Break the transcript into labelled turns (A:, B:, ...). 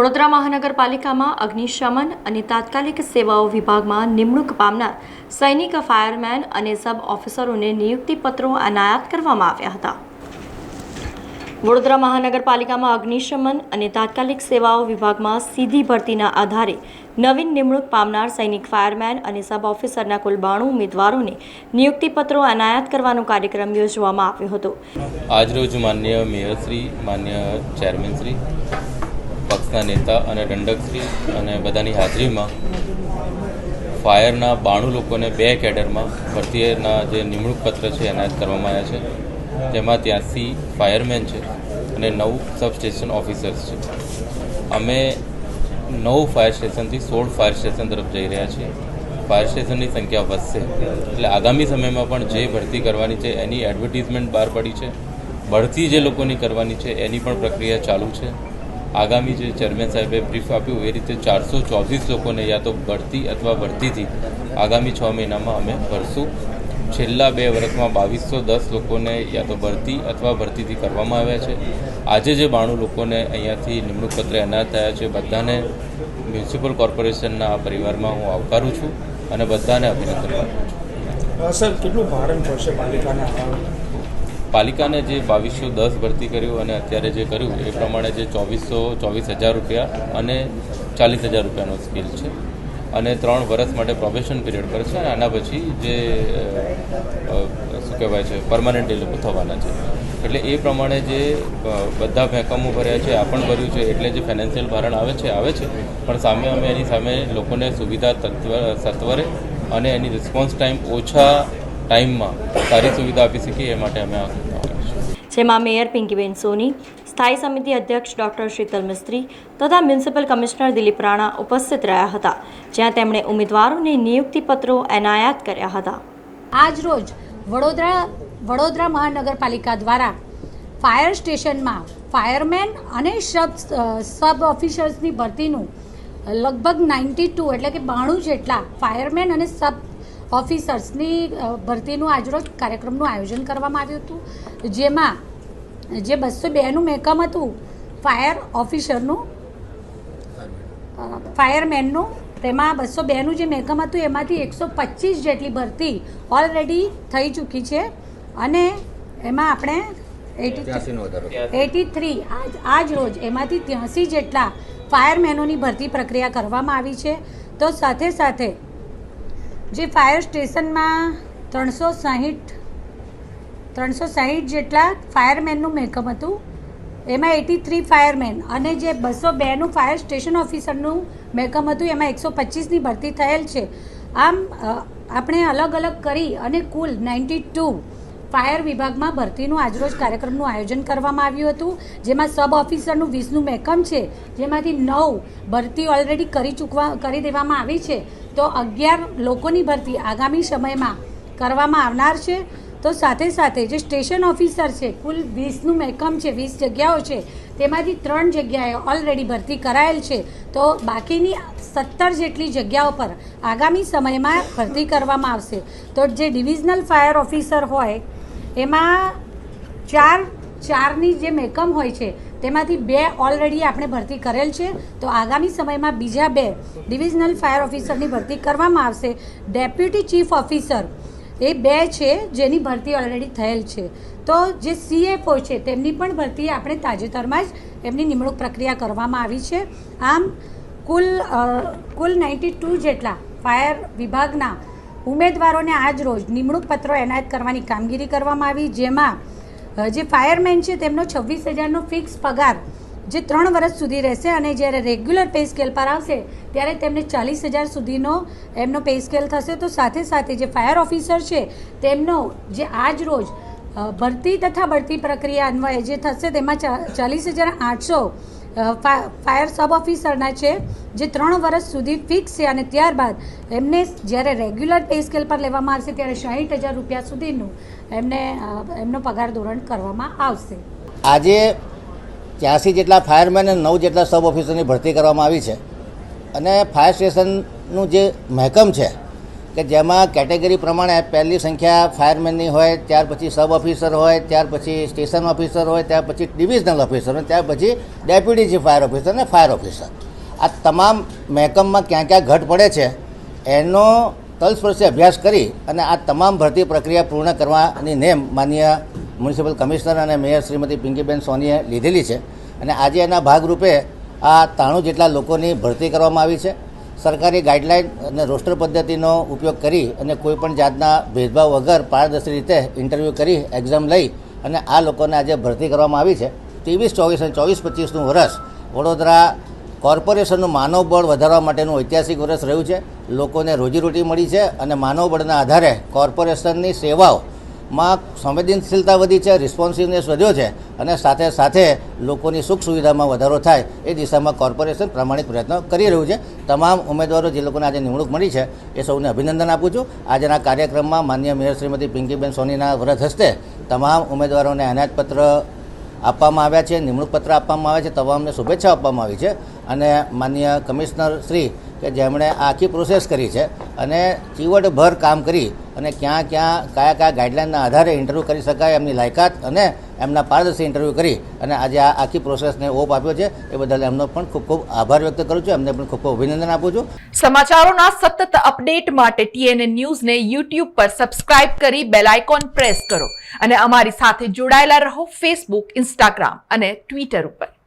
A: વડોદરા મહાનગરપાલિકામાં અગ્નિશમન અને તાત્કાલિક સેવાઓ વિભાગમાં નિમણૂક પામનાર સૈનિક, ફાયરમેન અને સબ ઓફિસરોને નિયુક્તિપત્રો એનાયત કરવામાં આવ્યા હતા. વડોદરા મહાનગરપાલિકામાં અગ્નિશમન અને તાત્કાલિક સેવાઓ વિભાગમાં સીધી ભરતીના આધારે નવીન નિમણૂક પામનાર સૈનિક, ફાયરમેન અને સબ ઓફિસરના કુલ 92 ઉમેદવારોને નિયુક્તિપત્રો એનાયત કરવાનો કાર્યક્રમ યોજવામાં આવ્યો હતો.
B: આજરોજ માન્ય મેયરશ્રી, માન્ય ચેરમેનશ્રી, પક્ષના નેતા અને દંડકશ્રી અને બધાની હાજરીમાં ફાયરના 92 લોકોને 2 કેડરમાં ભરતીના જે નિમણૂક પત્ર છે એનાયત કરવામાં આવ્યા છે. તેમાં 83 ફાયરમેન છે અને 9 સબ સ્ટેશન ઓફિસર્સ છે. અમે 9 ફાયર સ્ટેશનથી 16 ફાયર સ્ટેશન તરફ જઈ રહ્યા છીએ. ફાયર સ્ટેશનની સંખ્યા વધશે એટલે આગામી સમયમાં પણ જે ભરતી કરવાની છે એની એડવર્ટિઝમેન્ટ બહાર પડી છે. ભરતી જે લોકોની કરવાની છે એની પણ પ્રક્રિયા ચાલુ છે. આગામી જે ચેરમેન સાહેબે બ્રીફ આપ્યું એ રીતે 424 લોકોને યા તો ભરતી અથવા ભરતીથી આગામી 6 મહિનામાં અમે ભરશું. છેલ્લા 2 વર્ષમાં 2210 લોકોને યા તો ભરતી અથવા ભરતીથી કરવામાં આવ્યા છે. આજે જે 92 લોકોને અહીંયાથી નિમણૂક પત્ર એનાયત થયા છે બધાને મ્યુનિસિપલ કોર્પોરેશનના આ પરિવારમાં હું આવકારું છું અને બધાને અભિનંદન આપું છું.
C: સર, કેટલું ભારણ પડશે
B: પાલિકાને જે 2210 ભરતી કર્યું અને અત્યારે જે કર્યું એ પ્રમાણે જે 24,000 રૂપિયા અને 40,000 રૂપિયાનો સ્કેલ છે અને 3 વર્ષ માટે પ્રોબેશન પીરિયડ પર છે અને આના પછી જે શું કહેવાય છે પરમાનન્ટ એ લોકો થવાના છે. એટલે એ પ્રમાણે જે બધા મહેકમો ભર્યા છે આ પણ ભર્યું છે એટલે જે ફાઇનાન્શિયલ ભારણ આવે છે પણ સામે અમે એની સામે લોકોને સુવિધા સત્વરે અને એની રિસ્પોન્સ ટાઈમ ઓછા ટાઈમમાં સારી સુવિધા આપી શકીએ એ માટે અમે આ
A: જેમાં મેયર પિંકીબેન સોની, સ્થાયી સમિતિ અધ્યક્ષ ડોક્ટર શીતલ મિસ્ત્રી તથા મ્યુનિસિપલ કમિશનર દિલીપ રાણા ઉપસ્થિત રહ્યા હતા, જ્યાં તેમણે ઉમેદવારોને નિયુક્તિપત્રો એનાયત કર્યા હતા.
D: આજ રોજ વડોદરા મહાનગરપાલિકા દ્વારા ફાયર સ્ટેશનમાં ફાયરમેન અને સબ ઓફિસર્સની ભરતીનું લગભગ 92 એટલે કે 92 જેટલા ફાયરમેન અને સબ ઓફિસર્સની ભરતીનું આજરોજ કાર્યક્રમનું આયોજન કરવામાં આવ્યું હતું. જેમાં જે 202નું મહેકમ હતું ફાયર ઓફિસરનું, ફાયરમેનનું, તેમાં 202નું જે મહેકમ હતું એમાંથી 125 જેટલી ભરતી ઓલરેડી થઈ ચૂકી છે અને એમાં આપણે 83 આજ રોજ એમાંથી 83 જેટલા ફાયરમેનોની ભરતી પ્રક્રિયા કરવામાં આવી છે. તો સાથે સાથે જે ફાયર સ્ટેશનમાં 360 જેટલા ફાયરમેનનું મહેકમ હતું એમાં 83 ફાયરમેન અને જે 202નું ફાયર સ્ટેશન ઓફિસરનું મહેકમ હતું એમાં 125ની ભરતી થયેલ છે. આમ આપણે અલગ અલગ કરી અને કુલ 92 ફાયર વિભાગમાં ભરતીનું આજરોજ કાર્યક્રમનું આયોજન કરવામાં આવ્યું હતું. જેમાં સબ ઓફિસરનું 20નું મહેકમ છે, જેમાંથી 9 ભરતી ઓલરેડી કરી દેવામાં આવી છે. તો 11 લોકોની ભરતી આગામી સમયમાં કરવામાં આવનાર છે. તો સાથે સાથે જે સ્ટેશન ઓફિસર છે કુલ 20નું મહેકમ છે, 20 જગ્યાઓ છે, તેમાંથી 3 જગ્યાએ ઓલરેડી ભરતી કરાયેલ છે. તો બાકીની 17 જેટલી જગ્યાઓ પર આગામી સમયમાં ભરતી કરવામાં આવશે. તો જે ડિવિઝનલ ફાયર ઓફિસર હોય એમાં ચારની જે મહેકમ હોય છે તેમાંથી 2 ઓલરેડી આપણે ભરતી કરેલ છે. તો આગામી સમયમાં બીજા 2 ડિવિઝનલ ફાયર ઓફિસરની ભરતી કરવામાં આવશે. ડેપ્યુટી ચીફ ઓફિસર એ 2 છે જેની ભરતી ઓલરેડી થયેલ છે. તો જે CFO છે તેમની પણ ભરતી આપણે તાજેતરમાં જ એમની નિમણૂક પ્રક્રિયા કરવામાં આવી છે. આમ કુલ 92 જેટલા ફાયર વિભાગના ઉમેદવારોને આજ રોજ નિમણૂક પત્રો એનાયત કરવાની કામગીરી કરવામાં આવી. જેમાં જે ફાયરમેન છે તેમનો 26,000નો ફિક્સ પગાર જે 3 વર્ષ સુધી રહેશે અને જ્યારે રેગ્યુલર પે સ્કેલ પર આવશે ત્યારે તેમને 40,000 સુધીનો એમનો પે સ્કેલ થશે. તો સાથે સાથે જે ફાયર ઓફિસર છે તેમનો જે આજ રોજ ભરતી તથા બઢતી પ્રક્રિયા અન્વયે જે થશે તેમાં 40,800 ફાયર સબ ઓફિસરના છે જે 3 વર્ષ સુધી ફિક્સ છે અને ત્યારબાદ એમને જ્યારે રેગ્યુલર પે સ્કેલ પર લેવામાં આવશે ત્યારે 60,000 રૂપિયા સુધીનું એમનો પગાર ધોરણ કરવામાં આવશે.
E: આજે 83 જેટલા ફાયરમેન અને 9 જેટલા સબ ઓફિસરની ભરતી કરવામાં આવી છે અને ફાયર સ્ટેશનનું જે મહેકમ છે કે જેમાં કેટેગરી પ્રમાણે પહેલી સંખ્યા ફાયરમેનની હોય, ત્યાર પછી સબ ઓફિસર હોય, ત્યાર પછી સ્ટેશન ઓફિસર હોય, ત્યાર પછી ડિવિઝનલ ઓફિસર હોય, ત્યાર પછી ડેપ્યુટી ચીફ ફાયર ઓફિસર અને ફાયર ઓફિસર. આ તમામ મહેકમમાં ક્યાં ક્યાં ઘટ પડે છે એનો તલસ્પર્શી અભ્યાસ કરી અને આ તમામ ભરતી પ્રક્રિયા પૂર્ણ કરવાની નેમ માનનીય મ્યુનિસિપલ કમિશનર અને મેયર શ્રીમતી પિંકીબેન સોનીએ લીધેલી છે. અને આજે એના ભાગરૂપે આ 93 જેટલા લોકોની ભરતી કરવામાં આવી છે. સરકારી ગાઈડલાઇન અને રોસ્ટર પદ્ધતિનો ઉપયોગ કરી અને કોઈપણ જાતના ભેદભાવ વગર પારદર્શી રીતે ઇન્ટરવ્યૂ કરી એક્ઝામ લઈ અને આ લોકોને આજે ભરતી કરવામાં આવી છે. 23-24 અને 24-25નું વર્ષ વડોદરા કોર્પોરેશનનું માનવ બળ વધારવા માટેનું ઐતિહાસિક વર્ષ રહ્યું છે. લોકોને રોજીરોટી મળી છે અને માનવ બળના આધારે કોર્પોરેશનની સેવાઓમાં સંવેદનશીલતા વધી છે, રિસ્પોન્સિવનેસ વધ્યો છે અને સાથે સાથે લોકોની સુખ સુવિધામાં વધારો થાય એ દિશામાં કોર્પોરેશન પ્રામાણિક પ્રયત્નો કરી રહ્યું છે. તમામ ઉમેદવારો જે લોકોને આજે નિમણૂક મળી છે એ સૌને અભિનંદન આપું છું. આજના કાર્યક્રમમાં માનનીય મેયર શ્રીમતી પિંકીબેન સોનીના વરદ હસ્તે તમામ ઉમેદવારોને અનાજપત્ર આપવામાં આવ્યા છે, નિમણૂક પત્ર આપવામાં આવ્યા છે, તમામને શુભેચ્છા આપવામાં આવી છે. અને માનનીય કમિશનર શ્રી કે જેમણે આખી પ્રોસેસ કરી છે અને ચીવટભર કામ કરી અને ક્યાં કયા ગાઈડલાઇનના આધારે ઇન્ટરવ્યૂ કરી શકાય એમની લાયકાત અને એમના પારદર્શી ઇન્ટરવ્યૂ કરી અને આજે આ આખી પ્રોસેસને ઓપ આપ્યો છે એ બદલ એમનો પણ ખૂબ ખૂબ આભાર વ્યક્ત કરું છું. એમને પણ ખૂબ ખૂબ અભિનંદન આપું છું.
C: સમાચારોના સતત અપડેટ માટે TNN ન્યૂઝને YouTube પર સબસ્ક્રાઇબ કરી બેલ આઇકોન પ્રેસ કરો અને અમારી સાથે જોડાયેલા રહો Facebook, Instagram અને Twitter ઉપર.